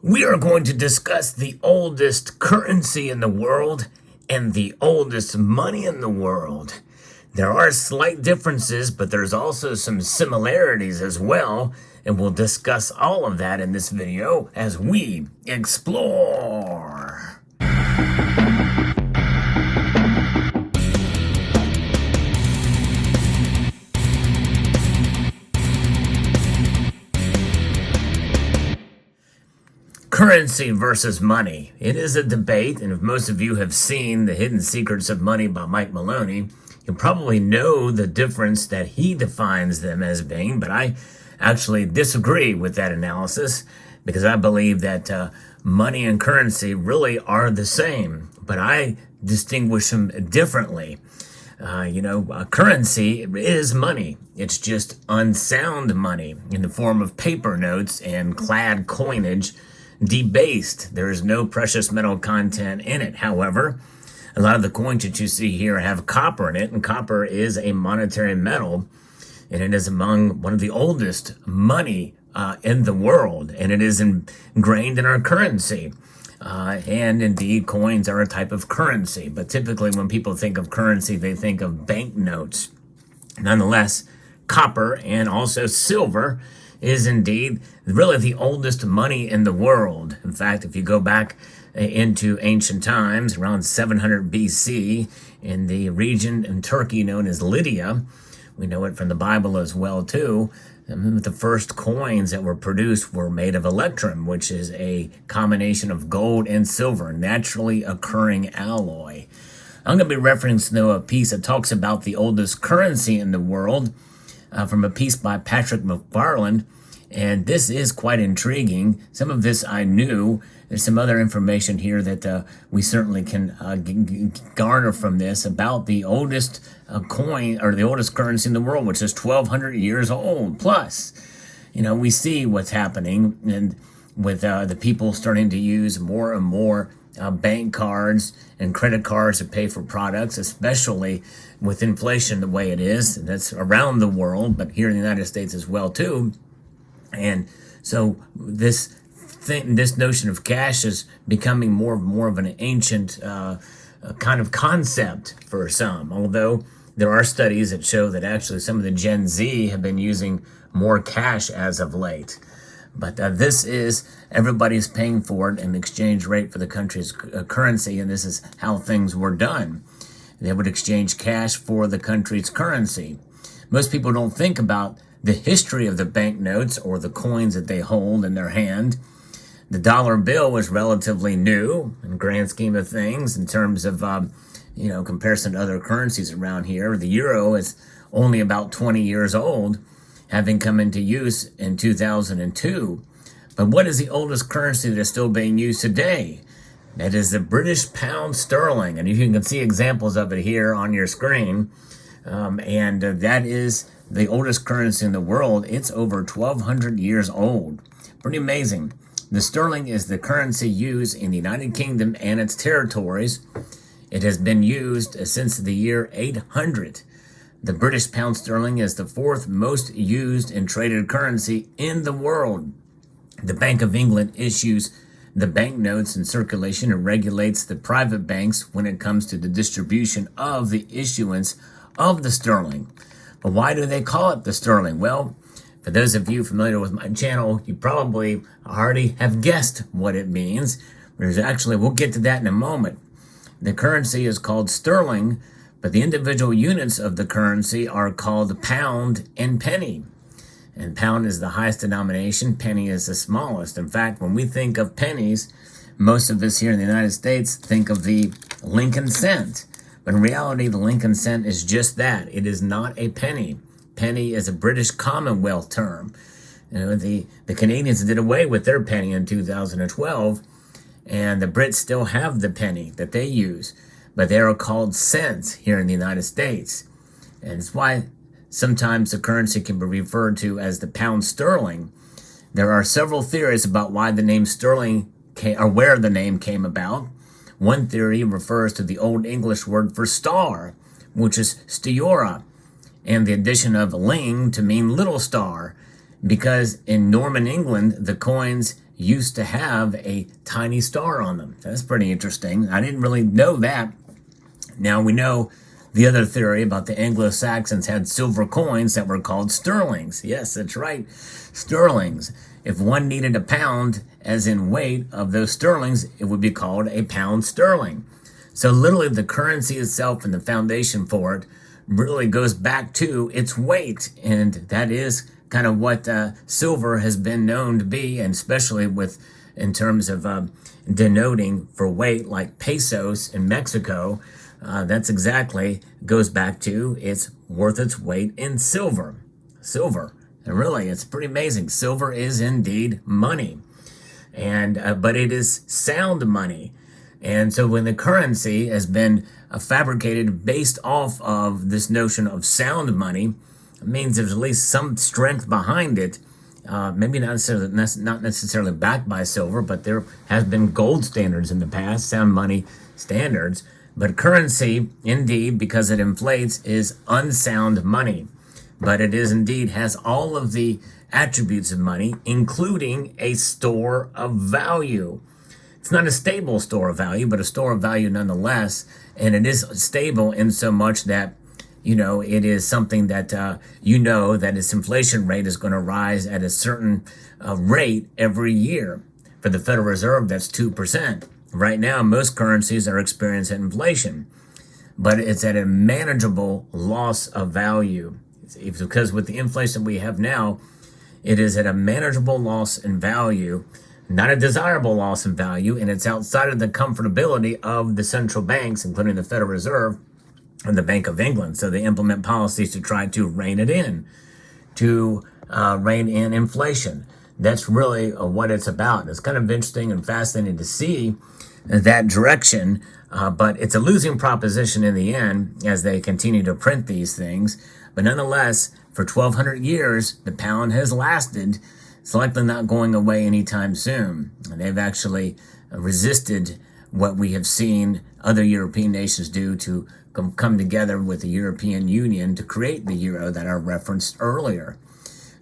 We are going to discuss the oldest currency in the world and the oldest money in the world. There are slight differences, but there's also some similarities as well, and we'll discuss all of that in this video as we explore. Currency versus money. It is a debate, and if most of you have seen The Hidden Secrets of Money by Mike Maloney, you probably know the difference that he defines them as being, but I actually disagree with that analysis because I believe that money and currency really are the same, but I distinguish them differently. Currency is money. It's just unsound money in the form of paper notes and clad coinage, debased. There is no precious metal content in it. However, a lot of the coins that you see here have copper in it, and copper is a monetary metal, and it is among one of the oldest money in the world, and it is ingrained in our currency. And indeed, coins are a type of currency, but typically when people think of currency, they think of banknotes. Nonetheless, copper and also silver is indeed really the oldest money in the world. In fact, if you go back into ancient times, around 700 BC, in the region in Turkey known as Lydia, we know it from the Bible as well too, the first coins that were produced were made of electrum, which is a combination of gold and silver, naturally occurring alloy. I'm going to be referencing a piece that talks about the oldest currency in the world, from a piece by Patrick McFarland, and this is quite intriguing. Some of this I knew. There's some other information here that we certainly can garner from this about the oldest coin, or the oldest currency in the world, which is 1,200 years old plus. We see what's happening, and with the people starting to use more and more bank cards and credit cards to pay for products, especially with inflation the way it is. That's around the world, but here in the United States as well too. And so this notion of cash is becoming more of an ancient kind of concept for some, although there are studies that show that actually some of the Gen Z have been using more cash as of late. But this is, everybody's paying for it in exchange rate for the country's currency, and this is how things were done. They would exchange cash for the country's currency. Most people don't think about the history of the banknotes or the coins that they hold in their hand. The dollar bill was relatively new in the grand scheme of things in terms of, comparison to other currencies around here. The euro is only about 20 years old, having come into use in 2002. But what is the oldest currency that is still being used today? That is the British pound sterling. And you can see examples of it here on your screen. That is the oldest currency in the world. It's over 1,200 years old. Pretty amazing. The sterling is the currency used in the United Kingdom and its territories. It has been used since the year 800. The British pound sterling is the fourth most used and traded currency in the world. The Bank of England issues the banknotes in circulation and regulates the private banks when it comes to the distribution of the issuance of the sterling. But why do they call it the sterling? Well, for those of you familiar with my channel, you probably already have guessed what it means. We'll get to that in a moment. The currency is called sterling, but the individual units of the currency are called pound and penny. And pound is the highest denomination, penny is the smallest. In fact, when we think of pennies, most of us here in the United States think of the Lincoln cent. But in reality, the Lincoln cent is just that. It is not a penny. Penny is a British Commonwealth term. The Canadians did away with their penny in 2012, and the Brits still have the penny that they use, but they are called cents here in the United States. And it's why sometimes the currency can be referred to as the pound sterling. There are several theories about why the name sterling or where the name came about. One theory refers to the Old English word for star, which is stiora, and the addition of ling to mean little star, because in Norman England, the coins used to have a tiny star on them. That's pretty interesting. I didn't really know that. Now we know the other theory about the Anglo-Saxons had silver coins that were called sterlings. Yes, that's right, sterlings. If one needed a pound, as in weight, of those sterlings, it would be called a pound sterling. So literally the currency itself and the foundation for it really goes back to its weight. And that is kind of what silver has been known to be, and especially in terms of denoting for weight, like pesos in Mexico. That's exactly goes back to it's worth its weight in silver. And really, it's pretty amazing. Silver is indeed money, and but it is sound money. And so when the currency has been fabricated based off of this notion of sound money, it means there's at least some strength behind it. Maybe not necessarily backed by silver, but there has been gold standards in the past, sound money standards. But currency, indeed, because it inflates, is unsound money. But it is indeed has all of the attributes of money, including a store of value. It's not a stable store of value, but a store of value nonetheless. And it is stable in so much that, it is something that, that its inflation rate is going to rise at a certain rate every year. For the Federal Reserve, that's 2%. Right now, most currencies are experiencing inflation, but it's at a manageable loss of value. It's because with the inflation we have now, it is at a manageable loss in value, not a desirable loss in value, and it's outside of the comfortability of the central banks, including the Federal Reserve and the Bank of England. So they implement policies to try to rein it in, to rein in inflation. That's really what it's about. It's kind of interesting and fascinating to see that direction, but it's a losing proposition in the end as they continue to print these things. But nonetheless, for 1,200 years, the pound has lasted. It's likely not going away anytime soon. And they've actually resisted what we have seen other European nations do to come together with the European Union to create the euro that I referenced earlier.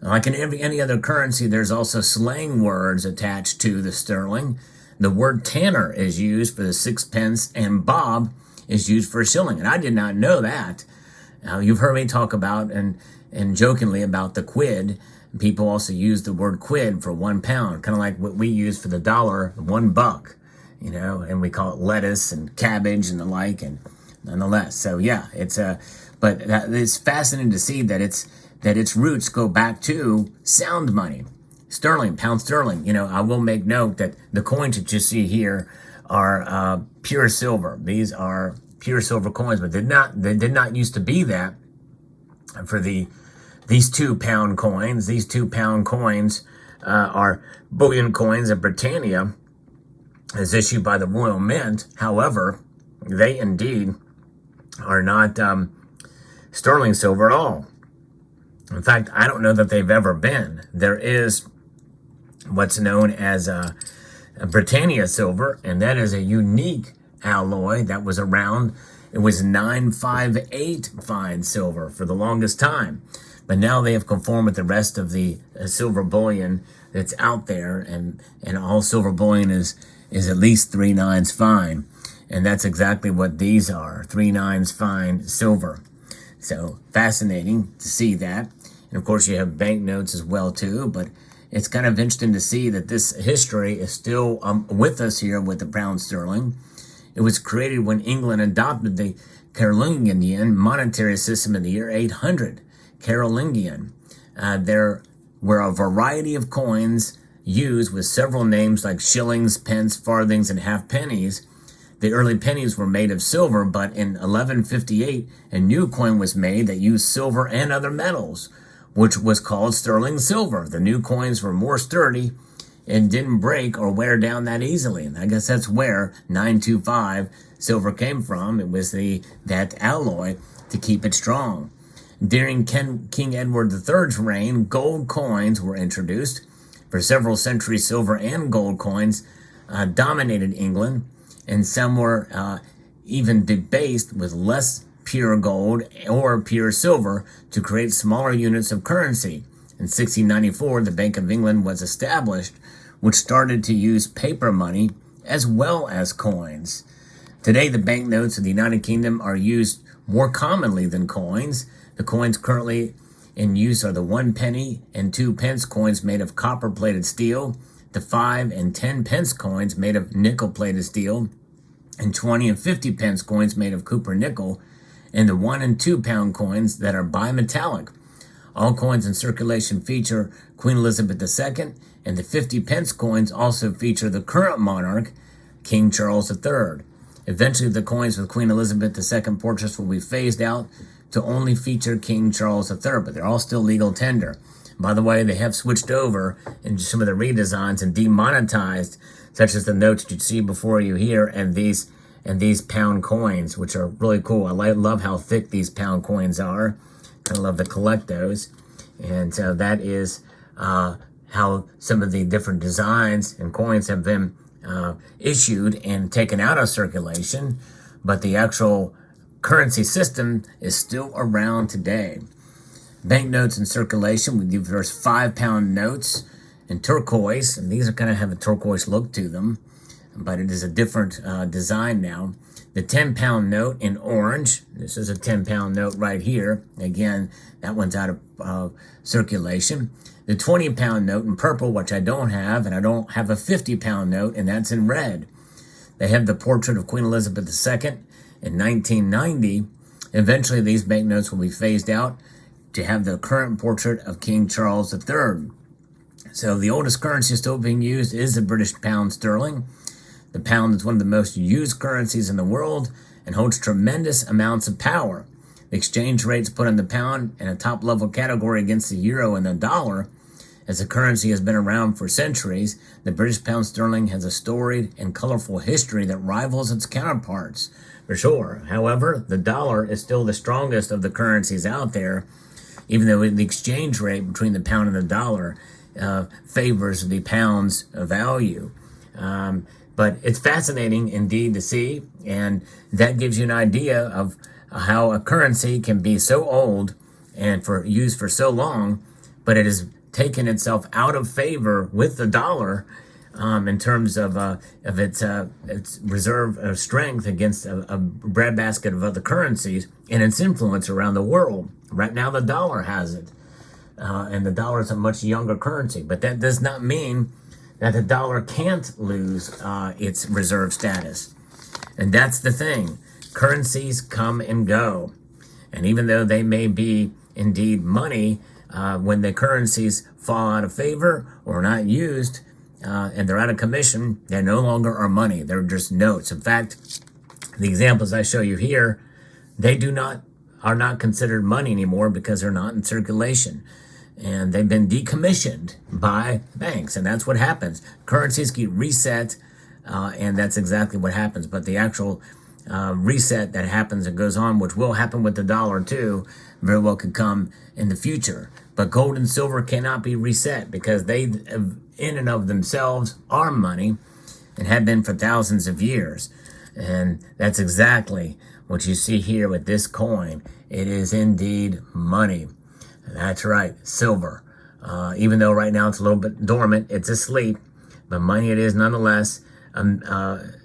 Like in any other currency, there's also slang words attached to the sterling. The word tanner is used for the sixpence, and bob is used for a shilling. And I did not know that. You've heard me talk about and jokingly about the quid. People also use the word quid for 1 pound, kind of like what we use for the dollar, $1, and we call it lettuce and cabbage and the like, and nonetheless. So yeah, but it's fascinating to see that its roots go back to sound money. Sterling, pound sterling. I will make note that the coins that you see here are pure silver. These are pure silver coins, but they did not used to be that for these 2 pound coins. These 2 pound coins are bullion coins of Britannia, as issued by the Royal Mint. However, they indeed are not sterling silver at all. In fact, I don't know that they've ever been. There is what's known as a Britannia silver, and that is a unique alloy that was around. It was 958 fine silver for the longest time. But now they have conformed with the rest of the silver bullion that's out there, and all silver bullion is at least 3 nines fine. And that's exactly what these are, 3 nines fine silver. So fascinating to see that. And of course you have banknotes as well too, but it's kind of interesting to see that this history is still with us here with the pound sterling. It was created when England adopted the Carolingian monetary system in the year 800. Carolingian. There were a variety of coins used with several names like shillings, pence, farthings, and halfpennies. The early pennies were made of silver, but in 1158, a new coin was made that used silver and other metals, which was called sterling silver. The new coins were more sturdy and didn't break or wear down that easily. And I guess that's where 925 silver came from. It was that alloy to keep it strong. During King Edward III's reign, gold coins were introduced. For several centuries, silver and gold coins dominated England, and some were even debased with less pure gold or pure silver to create smaller units of currency. In 1694, the Bank of England was established, which started to use paper money as well as coins. Today, the banknotes of the United Kingdom are used more commonly than coins. The coins currently in use are the 1 penny and 2 pence coins made of copper-plated steel, the 5 and 10 pence coins made of nickel-plated steel, and 20 and 50 pence coins made of copper nickel, and the 1 and 2 pound coins that are bimetallic. All coins in circulation feature Queen Elizabeth II, and the 50 pence coins also feature the current monarch, King Charles III. Eventually, the coins with Queen Elizabeth II portraits will be phased out to only feature King Charles III, but they're all still legal tender. By the way, they have switched over in some of the redesigns and demonetized, such as the notes you see before you here, and these pound coins, which are really cool. I love how thick these pound coins are. I love to collect those. And so that is how some of the different designs and coins have been issued and taken out of circulation, but the actual currency system is still around today. Banknotes in circulation, there's 5 pound notes in turquoise, and these are kind of have a turquoise look to them, but it is a different design now. The 10 pound note in orange, this is a 10 pound note right here. Again, that one's out of circulation. The 20 pound note in purple, which I don't have, and I don't have a 50 pound note, and that's in red. They have the portrait of Queen Elizabeth II in 1990. Eventually, these banknotes will be phased out to have the current portrait of King Charles III. So the oldest currency still being used is the British pound sterling. The pound is one of the most used currencies in the world and holds tremendous amounts of power. The exchange rates put on the pound in a top-level category against the euro and the dollar. As the currency has been around for centuries, the British pound sterling has a storied and colorful history that rivals its counterparts, for sure. However, the dollar is still the strongest of the currencies out there, even though the exchange rate between the pound and the dollar favors the pound's value. But it's fascinating indeed to see, and that gives you an idea of how a currency can be so old and used for so long, but it has taken itself out of favor with the dollar in terms of its reserve strength against a breadbasket of other currencies and its influence around the world. Right now, the dollar has it, and the dollar is a much younger currency, but that does not mean that the dollar can't lose its reserve status. And that's the thing. Currencies come and go. And even though they may be indeed money, when the currencies fall out of favor or not used, and they're out of commission, they no longer are money. They're just notes. In fact, the examples I show you here, are not considered money anymore because they're not in circulation. And they've been decommissioned by banks, and that's what happens. Currencies get reset, and that's exactly what happens. But the actual reset that happens and goes on, which will happen with the dollar too, very well could come in the future. But gold and silver cannot be reset because they, in and of themselves, are money and have been for thousands of years. And that's exactly what you see here with this coin. It is indeed money. That's right, silver. Even though right now it's a little bit dormant, it's asleep, but money it is nonetheless.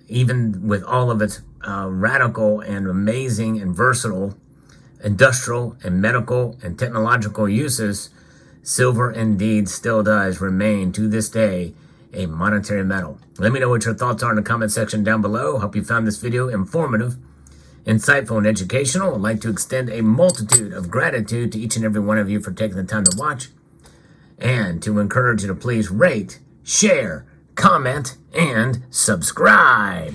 Even with all of its radical and amazing and versatile industrial and medical and technological uses, silver indeed still does remain to this day a monetary metal. Let me know what your thoughts are in the comment section down below. Hope you found this video informative, insightful, and educational. I'd like to extend a multitude of gratitude to each and every one of you for taking the time to watch, and to encourage you to please rate, share, comment, and subscribe.